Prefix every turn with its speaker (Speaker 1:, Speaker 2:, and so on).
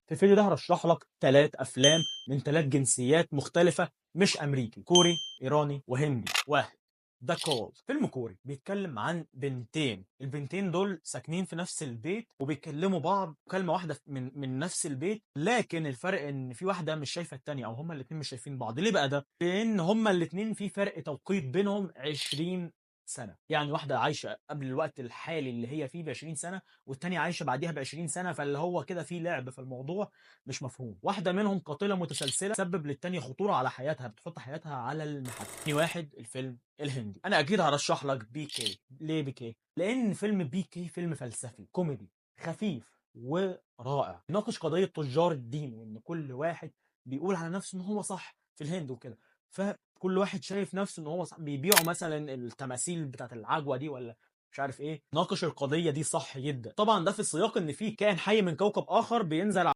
Speaker 1: في الفيديو ده هرشح لك 3 افلام من 3 جنسيات مختلفة، مش امريكي، كوري، ايراني، وهندي. واحد، ذا كول، فيلم كوري بيتكلم عن بنتين. البنتين دول ساكنين في نفس البيت وبيكلموا بعض مكالمة واحدة من نفس البيت، لكن الفرق ان في واحدة مش شايفة التانية، او هما الاتنين مش شايفين بعض. ليه بقى ده؟ لان هما الاتنين في فرق توقيت بينهم 20 سنة. يعني واحدة عايشة قبل الوقت الحالي اللي هي فيه ب 20 سنة، والتانية عايشة بعديها ب 20 سنة، فاللي هو كده في لعب في الموضوع مش مفهوم. واحدة منهم قاتلة متسلسلة تسبب للتانية خطورة على حياتها، بتحط حياتها على المحك. تاني واحد، الفيلم الهندي. انا اكيد هرشح لك بي كي. ليه بي كي؟ لان فيلم بي كي فيلم فلسفي كوميدي خفيف ورائع، يناقش قضية تجار الدين، وان كل واحد بيقول على نفسه ان هو صح في الهند وكده. فكل واحد شايف نفسه ان هو صح. بيبيعوا مثلا التماثيل بتاعت العجوة دي ولا مش عارف ايه. ناقش القضية دي صح جدا. طبعا ده في السياق ان في كائن حي من كوكب اخر بينزل